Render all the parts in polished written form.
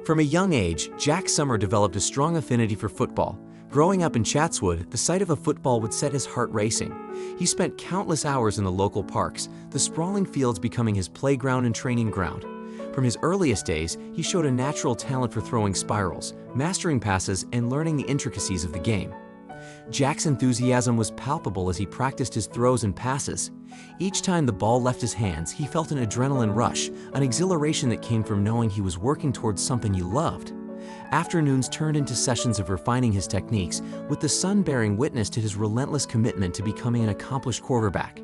From a young age, Jack Summer developed a strong affinity for football. Growing up in Chatswood, the sight of a football would set his heart racing. He spent countless hours in the local parks, the sprawling fields becoming his playground and training ground. From his earliest days, he showed a natural talent for throwing spirals, mastering passes, and learning the intricacies of the game. Jack's enthusiasm was palpable as he practiced his throws and passes. Each time the ball left his hands, he felt an adrenaline rush, an exhilaration that came from knowing he was working towards something he loved. Afternoons turned into sessions of refining his techniques, with the sun bearing witness to his relentless commitment to becoming an accomplished quarterback.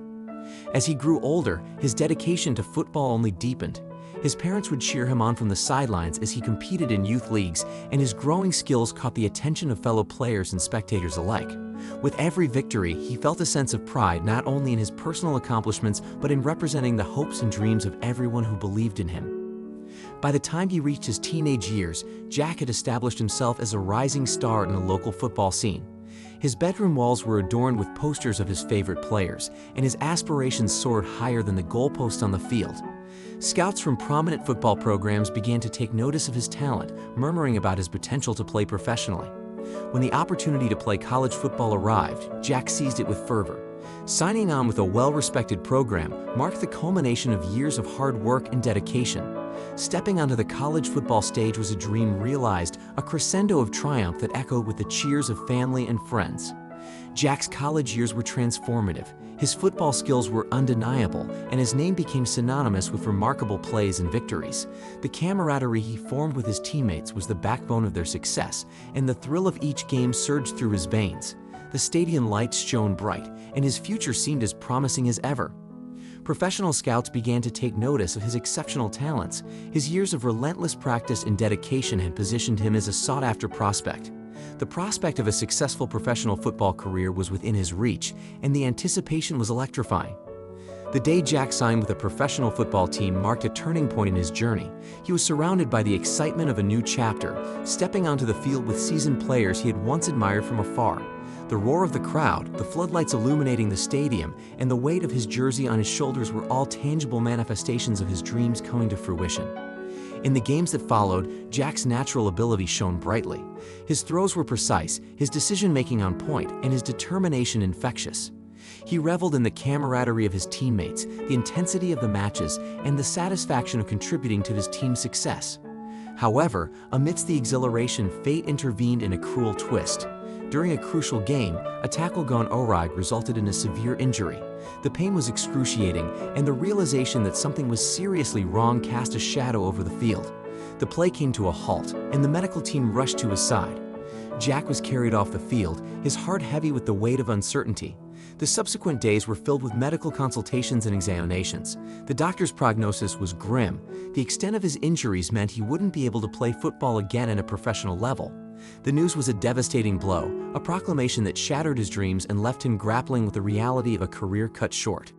As he grew older, his dedication to football only deepened. His parents would cheer him on from the sidelines as he competed in youth leagues, and his growing skills caught the attention of fellow players and spectators alike. With every victory, he felt a sense of pride not only in his personal accomplishments but in representing the hopes and dreams of everyone who believed in him. By the time he reached his teenage years, Jack had established himself as a rising star in the local football scene. His bedroom walls were adorned with posters of his favorite players, and his aspirations soared higher than the goalpost on the field. Scouts from prominent football programs began to take notice of his talent, murmuring about his potential to play professionally. When the opportunity to play college football arrived, Jack seized it with fervor. Signing on with a well-respected program marked the culmination of years of hard work and dedication. Stepping onto the college football stage was a dream realized, a crescendo of triumph that echoed with the cheers of family and friends. Jack's college years were transformative. His football skills were undeniable, and his name became synonymous with remarkable plays and victories. The camaraderie he formed with his teammates was the backbone of their success, and the thrill of each game surged through his veins. The stadium lights shone bright, and his future seemed as promising as ever. Professional scouts began to take notice of his exceptional talents. His years of relentless practice and dedication had positioned him as a sought-after prospect. The prospect of a successful professional football career was within his reach, and the anticipation was electrifying. The day Jack signed with a professional football team marked a turning point in his journey. He was surrounded by the excitement of a new chapter, stepping onto the field with seasoned players he had once admired from afar. The roar of the crowd, the floodlights illuminating the stadium, and the weight of his jersey on his shoulders were all tangible manifestations of his dreams coming to fruition. In the games that followed, Jack's natural ability shone brightly. His throws were precise, his decision-making on point, and his determination infectious. He reveled in the camaraderie of his teammates, the intensity of the matches, and the satisfaction of contributing to his team's success. However, amidst the exhilaration, fate intervened in a cruel twist. During a crucial game, a tackle gone awry resulted in a severe injury. The pain was excruciating, and the realization that something was seriously wrong cast a shadow over the field. The play came to a halt, and the medical team rushed to his side. Jack was carried off the field, his heart heavy with the weight of uncertainty. The subsequent days were filled with medical consultations and examinations. The doctor's prognosis was grim. The extent of his injuries meant he wouldn't be able to play football again at a professional level. The news was a devastating blow, a proclamation that shattered his dreams and left him grappling with the reality of a career cut short.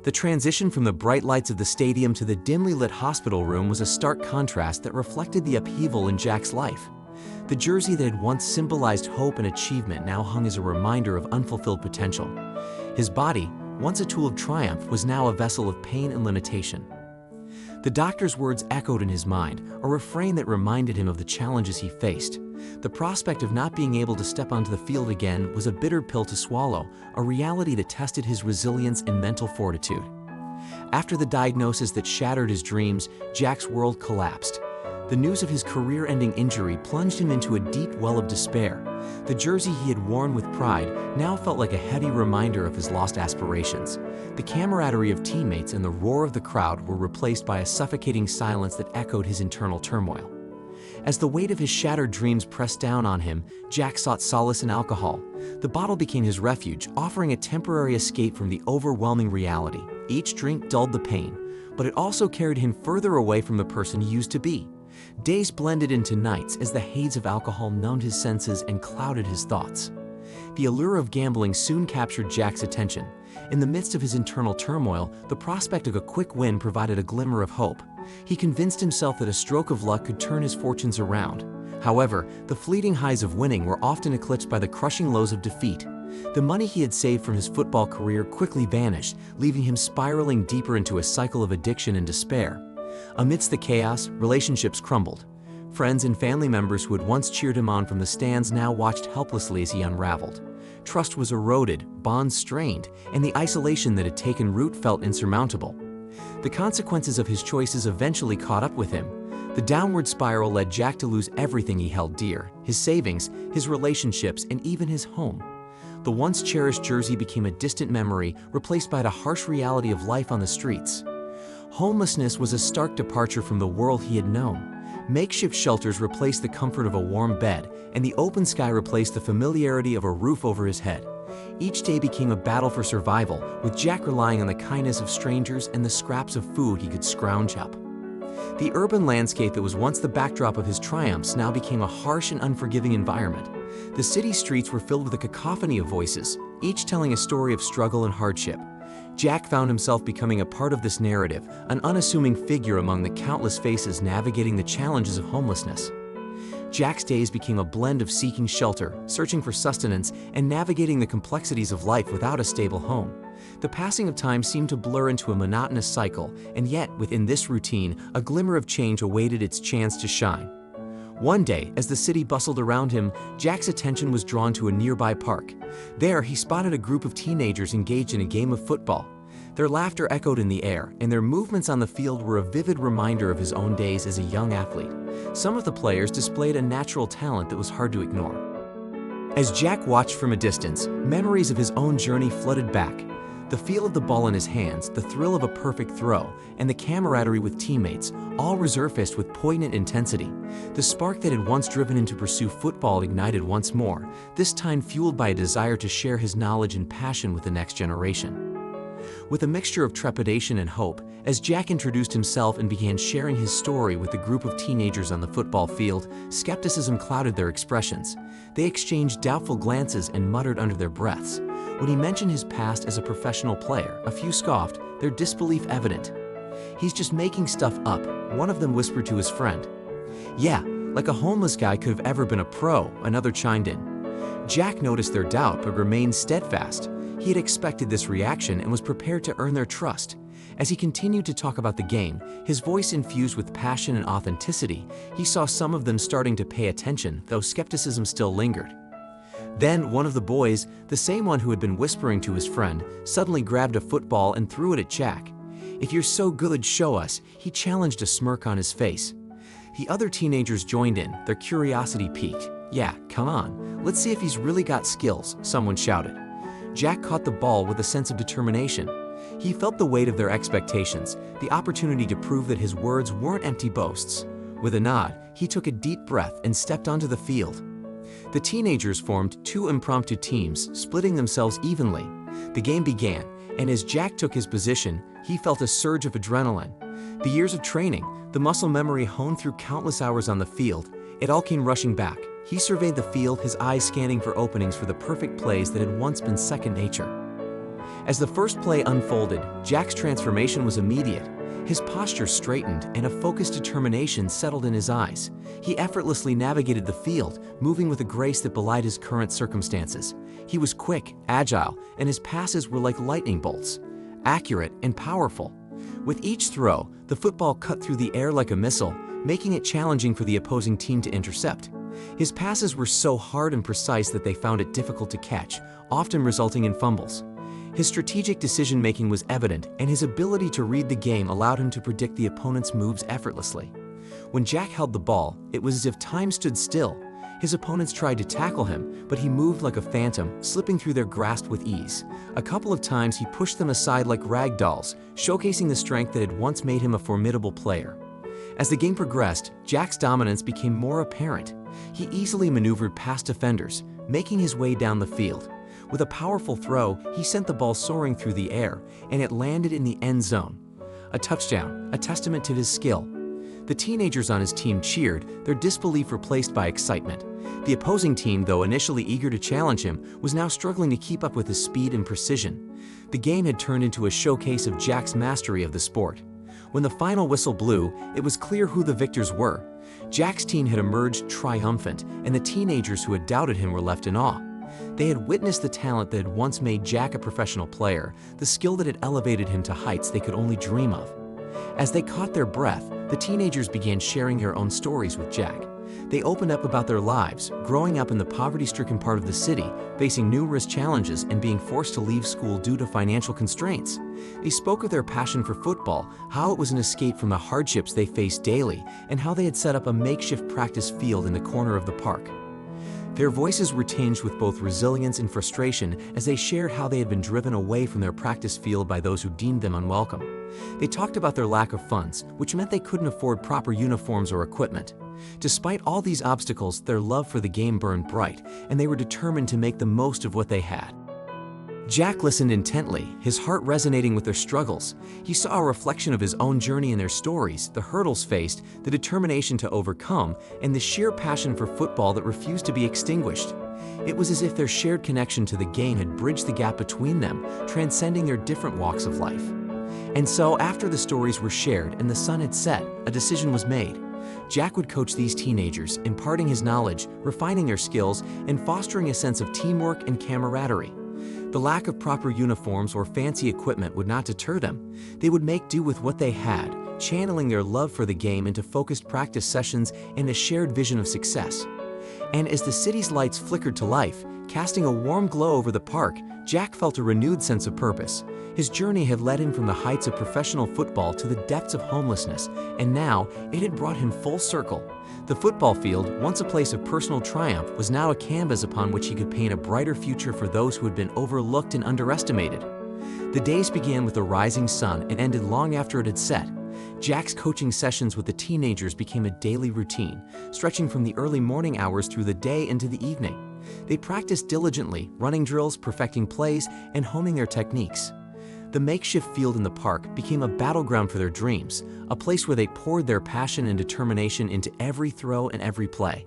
The transition from the bright lights of the stadium to the dimly lit hospital room was a stark contrast that reflected the upheaval in Jack's life. The jersey that had once symbolized hope and achievement now hung as a reminder of unfulfilled potential. His body, once a tool of triumph, was now a vessel of pain and limitation. The doctor's words echoed in his mind, a refrain that reminded him of the challenges he faced. The prospect of not being able to step onto the field again was a bitter pill to swallow, a reality that tested his resilience and mental fortitude. After the diagnosis that shattered his dreams, Jack's world collapsed. The news of his career-ending injury plunged him into a deep well of despair. The jersey he had worn with pride now felt like a heavy reminder of his lost aspirations. The camaraderie of teammates and the roar of the crowd were replaced by a suffocating silence that echoed his internal turmoil. As the weight of his shattered dreams pressed down on him, Jack sought solace in alcohol. The bottle became his refuge, offering a temporary escape from the overwhelming reality. Each drink dulled the pain, but it also carried him further away from the person he used to be. Days blended into nights as the haze of alcohol numbed his senses and clouded his thoughts. The allure of gambling soon captured Jack's attention. In the midst of his internal turmoil, the prospect of a quick win provided a glimmer of hope. He convinced himself that a stroke of luck could turn his fortunes around. However, the fleeting highs of winning were often eclipsed by the crushing lows of defeat. The money he had saved from his football career quickly vanished, leaving him spiraling deeper into a cycle of addiction and despair. Amidst the chaos, relationships crumbled. Friends and family members who had once cheered him on from the stands now watched helplessly as he unraveled. Trust was eroded, bonds strained, and the isolation that had taken root felt insurmountable. The consequences of his choices eventually caught up with him. The downward spiral led Jack to lose everything he held dear: his savings, his relationships, and even his home. The once cherished jersey became a distant memory, replaced by the harsh reality of life on the streets. Homelessness was a stark departure from the world he had known. Makeshift shelters replaced the comfort of a warm bed, and the open sky replaced the familiarity of a roof over his head. Each day became a battle for survival, with Jack relying on the kindness of strangers and the scraps of food he could scrounge up. The urban landscape that was once the backdrop of his triumphs now became a harsh and unforgiving environment. The city streets were filled with a cacophony of voices, each telling a story of struggle and hardship. Jack found himself becoming a part of this narrative, an unassuming figure among the countless faces navigating the challenges of homelessness. Jack's days became a blend of seeking shelter, searching for sustenance, and navigating the complexities of life without a stable home. The passing of time seemed to blur into a monotonous cycle, and yet, within this routine, a glimmer of change awaited its chance to shine. One day, as the city bustled around him, Jack's attention was drawn to a nearby park. There, he spotted a group of teenagers engaged in a game of football. Their laughter echoed in the air, and their movements on the field were a vivid reminder of his own days as a young athlete. Some of the players displayed a natural talent that was hard to ignore. As Jack watched from a distance, memories of his own journey flooded back. The feel of the ball in his hands, the thrill of a perfect throw, and the camaraderie with teammates all resurfaced with poignant intensity. The spark that had once driven him to pursue football ignited once more, this time fueled by a desire to share his knowledge and passion with the next generation. With a mixture of trepidation and hope, as Jack introduced himself and began sharing his story with the group of teenagers on the football field, skepticism clouded their expressions. They exchanged doubtful glances and muttered under their breaths. When he mentioned his past as a professional player, a few scoffed, their disbelief evident. "He's just making stuff up," one of them whispered to his friend. "Yeah, like a homeless guy could have ever been a pro," another chimed in. Jack noticed their doubt but remained steadfast. He had expected this reaction and was prepared to earn their trust. As he continued to talk about the game, his voice infused with passion and authenticity, he saw some of them starting to pay attention, though skepticism still lingered. Then one of the boys, the same one who had been whispering to his friend, suddenly grabbed a football and threw it at Jack. "If you're so good, show us," he challenged, a smirk on his face. The other teenagers joined in, their curiosity piqued. "Yeah, come on, let's see if he's really got skills," someone shouted. Jack caught the ball with a sense of determination. He felt the weight of their expectations, the opportunity to prove that his words weren't empty boasts. With a nod, he took a deep breath and stepped onto the field. The teenagers formed two impromptu teams, splitting themselves evenly. The game began, and as Jack took his position, he felt a surge of adrenaline. The years of training, the muscle memory honed through countless hours on the field, it all came rushing back. He surveyed the field, his eyes scanning for openings for the perfect plays that had once been second nature. As the first play unfolded, Jack's transformation was immediate. His posture straightened, and a focused determination settled in his eyes. He effortlessly navigated the field, moving with a grace that belied his current circumstances. He was quick, agile, and his passes were like lightning bolts, accurate and powerful. With each throw, the football cut through the air like a missile, making it challenging for the opposing team to intercept. His passes were so hard and precise that they found it difficult to catch, often resulting in fumbles. His strategic decision-making was evident, and his ability to read the game allowed him to predict the opponent's moves effortlessly. When Jack held the ball, it was as if time stood still. His opponents tried to tackle him, but he moved like a phantom, slipping through their grasp with ease. A couple of times he pushed them aside like rag dolls, showcasing the strength that had once made him a formidable player. As the game progressed, Jack's dominance became more apparent. He easily maneuvered past defenders, making his way down the field. With a powerful throw, he sent the ball soaring through the air, and it landed in the end zone. A touchdown, a testament to his skill. The teenagers on his team cheered, their disbelief replaced by excitement. The opposing team, though initially eager to challenge him, was now struggling to keep up with his speed and precision. The game had turned into a showcase of Jack's mastery of the sport. When the final whistle blew, it was clear who the victors were. Jack's team had emerged triumphant, and the teenagers who had doubted him were left in awe. They had witnessed the talent that had once made Jack a professional player, the skill that had elevated him to heights they could only dream of. As they caught their breath, the teenagers began sharing their own stories with Jack. They opened up about their lives, growing up in the poverty-stricken part of the city, facing numerous challenges and being forced to leave school due to financial constraints. They spoke of their passion for football, how it was an escape from the hardships they faced daily, and how they had set up a makeshift practice field in the corner of the park. Their voices were tinged with both resilience and frustration as they shared how they had been driven away from their practice field by those who deemed them unwelcome. They talked about their lack of funds, which meant they couldn't afford proper uniforms or equipment. Despite all these obstacles, their love for the game burned bright, and they were determined to make the most of what they had. Jack listened intently, his heart resonating with their struggles. He saw a reflection of his own journey in their stories, the hurdles faced, the determination to overcome, and the sheer passion for football that refused to be extinguished. It was as if their shared connection to the game had bridged the gap between them, transcending their different walks of life. And so, after the stories were shared and the sun had set, a decision was made. Jack would coach these teenagers, imparting his knowledge, refining their skills, and fostering a sense of teamwork and camaraderie. The lack of proper uniforms or fancy equipment would not deter them. They would make do with what they had, channeling their love for the game into focused practice sessions and a shared vision of success. And as the city's lights flickered to life, casting a warm glow over the park, Jack felt a renewed sense of purpose. His journey had led him from the heights of professional football to the depths of homelessness, and now it had brought him full circle. The football field, once a place of personal triumph, was now a canvas upon which he could paint a brighter future for those who had been overlooked and underestimated. The days began with a rising sun and ended long after it had set. Jack's coaching sessions with the teenagers became a daily routine, stretching from the early morning hours through the day into the evening. They practiced diligently, running drills, perfecting plays, and honing their techniques. The makeshift field in the park became a battleground for their dreams, a place where they poured their passion and determination into every throw and every play.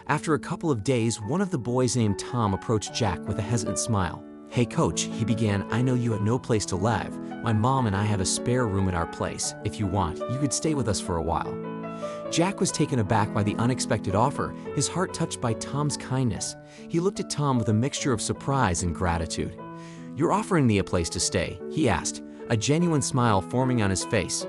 After a couple of days, one of the boys named Tom approached Jack with a hesitant smile. "Hey coach," he began, "I know you have no place to live. My mom and I have a spare room at our place. If you want, you could stay with us for a while." Jack was taken aback by the unexpected offer, his heart touched by Tom's kindness. He looked at Tom with a mixture of surprise and gratitude. "You're offering me a place to stay?" he asked, a genuine smile forming on his face.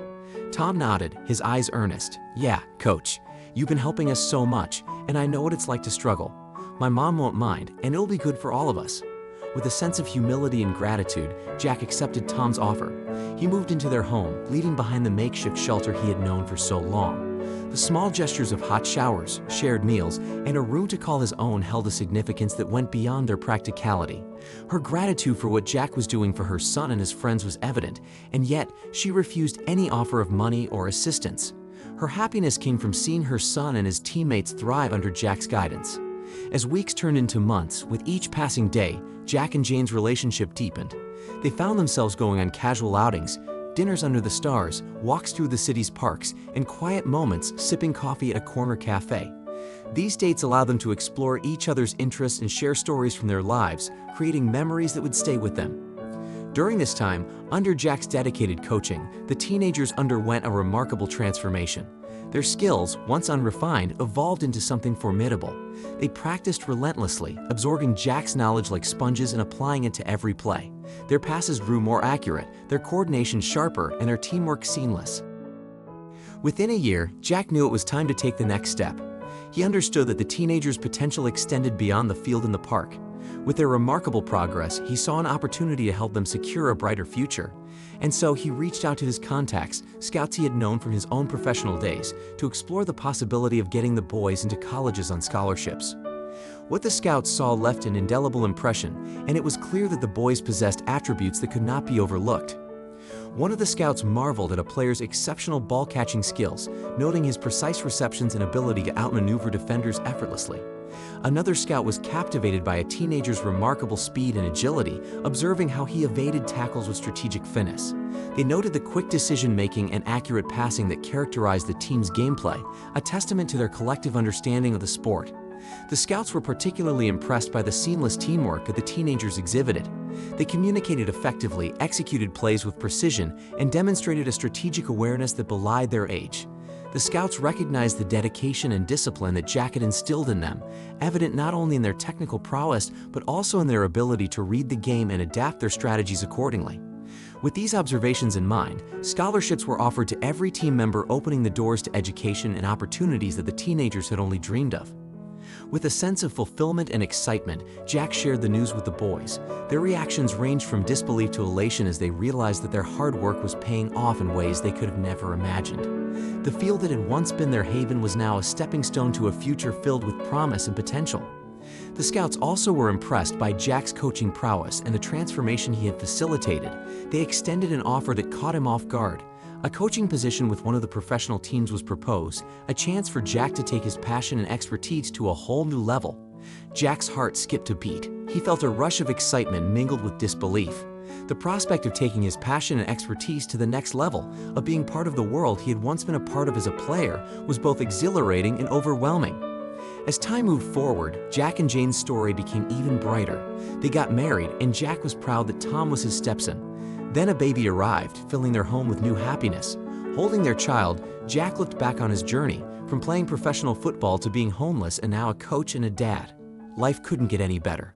Tom nodded, his eyes earnest. "Yeah, coach. You've been helping us so much, and I know what it's like to struggle. My mom won't mind, and it'll be good for all of us." With a sense of humility and gratitude, Jack accepted Tom's offer. He moved into their home, leaving behind the makeshift shelter he had known for so long. The small gestures of hot showers, shared meals, and a room to call his own held a significance that went beyond their practicality. Her gratitude for what Jack was doing for her son and his friends was evident, and yet she refused any offer of money or assistance. Her happiness came from seeing her son and his teammates thrive under Jack's guidance. As weeks turned into months, with each passing day, Jack and Jane's relationship deepened. They found themselves going on casual outings, dinners under the stars, walks through the city's parks, and quiet moments sipping coffee at a corner cafe. These dates allowed them to explore each other's interests and share stories from their lives, creating memories that would stay with them. During this time, under Jack's dedicated coaching, the teenagers underwent a remarkable transformation. Their skills, once unrefined, evolved into something formidable. They practiced relentlessly, absorbing Jack's knowledge like sponges and applying it to every play. Their passes grew more accurate, their coordination sharper, and their teamwork seamless. Within a year, Jack knew it was time to take the next step. He understood that the teenagers' potential extended beyond the field and the park. With their remarkable progress, he saw an opportunity to help them secure a brighter future. And so he reached out to his contacts, scouts he had known from his own professional days, to explore the possibility of getting the boys into colleges on scholarships. What the scouts saw left an indelible impression, and it was clear that the boys possessed attributes that could not be overlooked. One of the scouts marveled at a player's exceptional ball-catching skills, noting his precise receptions and ability to outmaneuver defenders effortlessly. Another scout was captivated by a teenager's remarkable speed and agility, observing how he evaded tackles with strategic finesse. They noted the quick decision-making and accurate passing that characterized the team's gameplay, a testament to their collective understanding of the sport. The scouts were particularly impressed by the seamless teamwork that the teenagers exhibited. They communicated effectively, executed plays with precision, and demonstrated a strategic awareness that belied their age. The scouts recognized the dedication and discipline that Jack had instilled in them, evident not only in their technical prowess but also in their ability to read the game and adapt their strategies accordingly. With these observations in mind, scholarships were offered to every team member, opening the doors to education and opportunities that the teenagers had only dreamed of. With a sense of fulfillment and excitement, Jack shared the news with the boys. Their reactions ranged from disbelief to elation as they realized that their hard work was paying off in ways they could have never imagined. The field that had once been their haven was now a stepping stone to a future filled with promise and potential. The scouts also were impressed by Jack's coaching prowess and the transformation he had facilitated. They extended an offer that caught him off guard. A coaching position with one of the professional teams was proposed, a chance for Jack to take his passion and expertise to a whole new level. Jack's heart skipped a beat. He felt a rush of excitement mingled with disbelief. The prospect of taking his passion and expertise to the next level, of being part of the world he had once been a part of as a player, was both exhilarating and overwhelming. As time moved forward, Jack and Jane's story became even brighter. They got married, and Jack was proud that Tom was his stepson. Then a baby arrived, filling their home with new happiness. Holding their child, Jack looked back on his journey, from playing professional football to being homeless and now a coach and a dad. Life couldn't get any better.